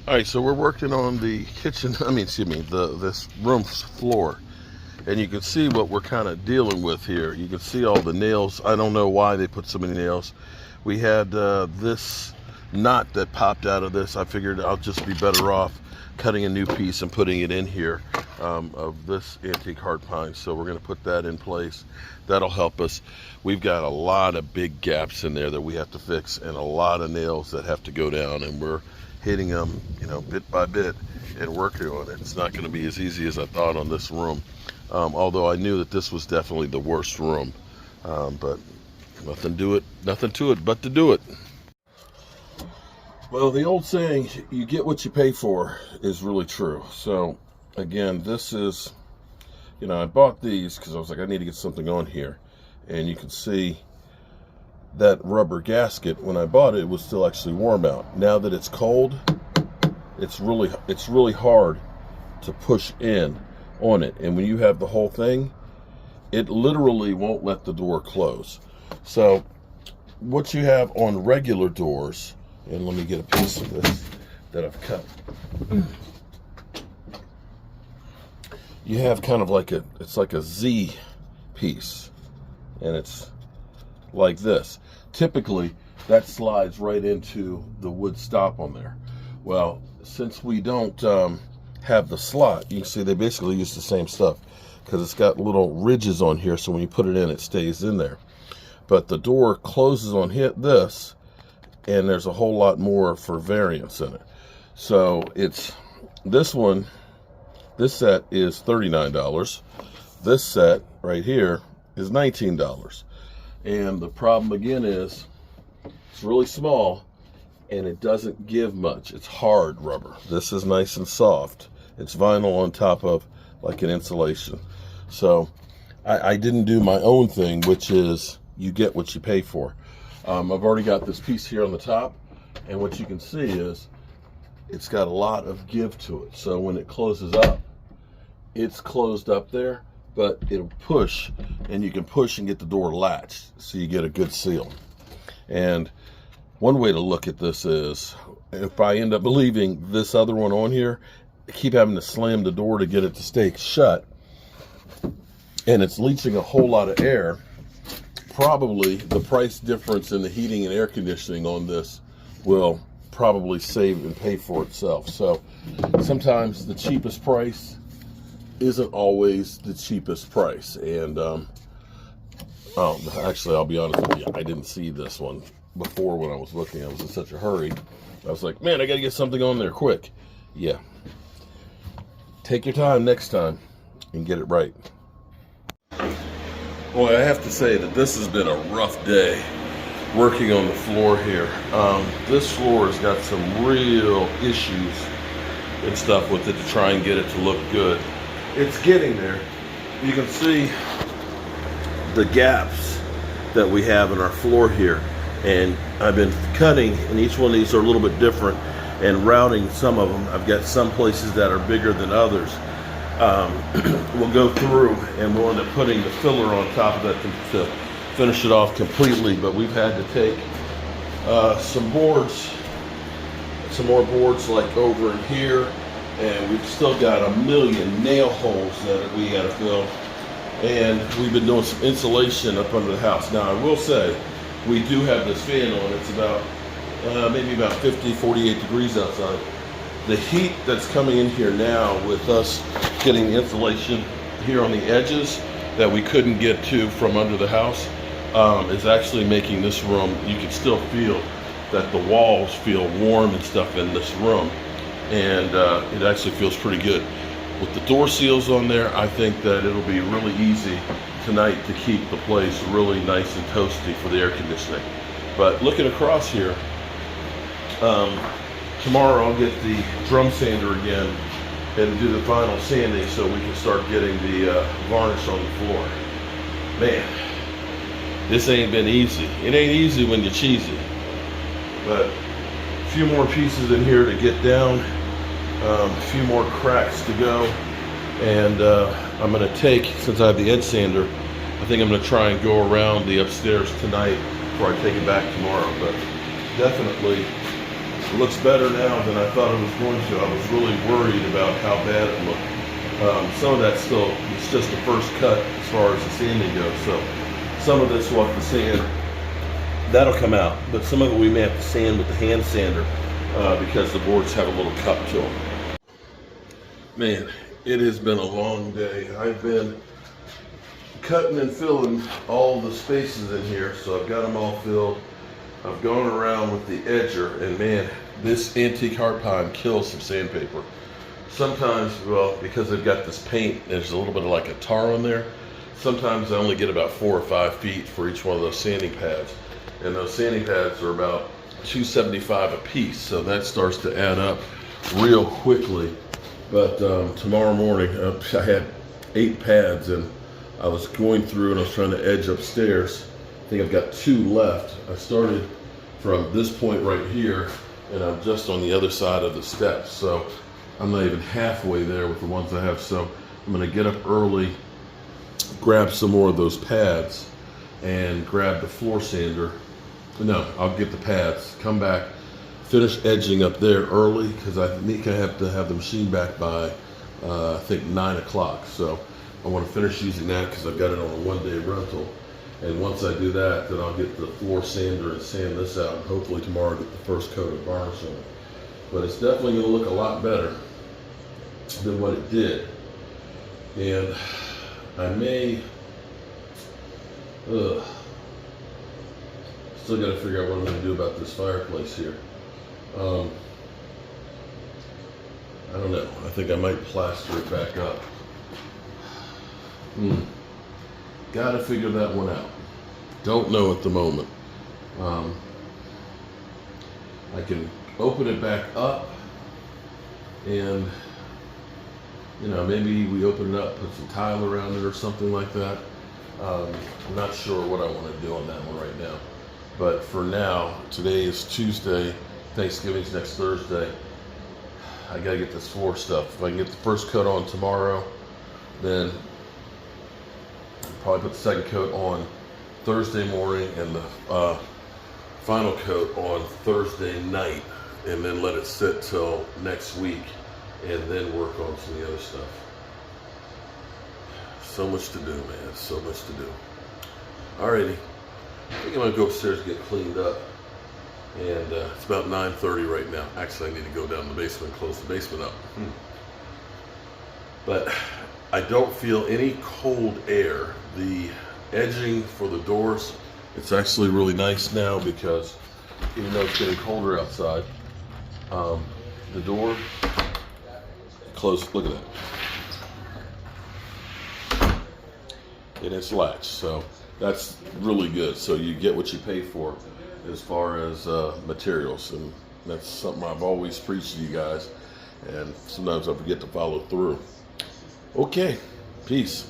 All right, so we're working on the kitchen, excuse me, this room's floor. And you can see what we're kind of dealing with here. You can see all the nails. I don't know why they put so many nails. We had this knot that popped out of this. I figured I'll just be better off cutting a new piece and putting it in here of this antique hard pine. So we're going to put that in place. That'll help us. We've got a lot of big gaps in there that we have to fix and a lot of nails that have to go down, and we're hitting them, bit by bit and working on it. It's not going to be as easy as I thought on this room, although I knew that this was definitely the worst room, but nothing to it but to do it. Well, the old saying, you get what you pay for, is really true. So again, this is, I bought these because I was like, I need to get something on here. And you can see that rubber gasket, when I bought it, it was still actually warm out. Now that it's cold, it's really hard to push in on it. And when you have the whole thing, it literally won't let the door close. So what you have on regular doors, and let me get a piece of this that I've cut. You have kind of like it's like a Z piece, and it's like this. Typically, that slides right into the wood stop on there. Well, since we don't have the slot, you can see they basically use the same stuff because it's got little ridges on here, so when you put it in, it stays in there. But the door closes on this, and there's a whole lot more for variance in it. So it's this one. This set is $39. This set right here is $19. And the problem again is it's really small and it doesn't give much. It's hard rubber. This is nice and soft. It's vinyl on top of like an insulation. So I didn't do my own thing, which is you get what you pay for. I've already got this piece here on the top, and what you can see is it's got a lot of give to it. So when it closes up, it's closed up there, but it'll push, and you can push and get the door latched, so you get a good seal. And one way to look at this is, if I end up leaving this other one on here, I keep having to slam the door to get it to stay shut, and it's leaching a whole lot of air. Probably the price difference in the heating and air conditioning on this will probably save and pay for itself. So sometimes the cheapest price isn't always the cheapest price. And actually, I'll be honest with you, I didn't see this one before when I was looking. I was in such a hurry. I was like, man, I gotta get something on there quick. Yeah, take your time next time and get it right. Boy, I have to say that this has been a rough day working on the floor here. This floor has got some real issues and stuff with it to try and get it to look good. It's getting there. You can see the gaps that we have in our floor here, and I've been cutting, and each one of these are a little bit different and routing some of them. I've got some places that are bigger than others. We'll go through and we'll end up putting the filler on top of that to finish it off completely, but we've had to take some more boards like over in here, and we've still got a million nail holes that we got to fill, and we've been doing some insulation up under the house. Now I will say we do have this fan on. It's about maybe about 48 degrees outside. The heat that's coming in here now with us getting the insulation here on the edges that we couldn't get to from under the house is actually making this room, you can still feel that the walls feel warm and stuff in this room, and it actually feels pretty good. With the door seals on there, I think that it'll be really easy tonight to keep the place really nice and toasty for the air conditioning. But looking across here, tomorrow I'll get the drum sander again and do the final sanding so we can start getting the varnish on the floor. Man, this ain't been easy. It ain't easy when you're cheesy. But a few more pieces in here to get down, a few more cracks to go, and I'm gonna take, since I have the edge sander, I think I'm gonna try and go around the upstairs tonight before I take it back tomorrow. But definitely It looks better now than I thought it was going to. I was really worried about how bad it looked. Some of that still, it's just the first cut as far as the sanding goes. So some of this will have to sand. That'll come out, but some of it we may have to sand with the hand sander because the boards have a little cup to them. Man, it has been a long day. I've been cutting and filling all the spaces in here, so I've got them all filled. I've gone around with the edger, and man, this antique hard pine kills some sandpaper. Sometimes, well, because they've got this paint, there's a little bit of like a tar on there. Sometimes I only get about 4 or 5 feet for each one of those sanding pads. And those sanding pads are about $2.75 a piece, so that starts to add up real quickly. But tomorrow morning, I had 8 pads, and I was going through and I was trying to edge upstairs. I think I've got 2 left. I started from this point right here, and I'm just on the other side of the steps, so I'm not even halfway there with the ones I have. So I'm going to get up early, grab some more of those pads, and grab the floor sander. No, I'll get the pads, come back, finish edging up there early because I have to have the machine back by I think 9 o'clock. So I want to finish using that because I've got it on a 1-day rental. And once I do that, then I'll get the floor sander and sand this out, and hopefully tomorrow get the first coat of varnish on it. But it's definitely going to look a lot better than what it did. And I may, still got to figure out what I'm going to do about this fireplace here. I don't know. I think I might plaster it back up. Got to figure that one out. Don't know at the moment. I can open it back up, and maybe we open it up, put some tile around it or something like that. I'm not sure what I want to do on that one right now. But for now, today is Tuesday, Thanksgiving's next Thursday. I gotta get this floor stuff. If I can get the first coat on tomorrow, then I'll probably put the second coat on Thursday morning and the final coat on Thursday night, and then let it sit till next week, and then work on some of the other stuff. So much to do, man, so much to do. Alrighty. I think I'm going to go upstairs and get cleaned up, and it's about 9:30 right now. Actually, I need to go down to the basement and close the basement up. But I don't feel any cold air. The edging for the doors, it's actually really nice now because even though it's getting colder outside, the door, close, look at that. And it's latched, so that's really good. So you get what you pay for as far as materials, and that's something I've always preached to you guys, and sometimes I forget to follow through. Okay, peace.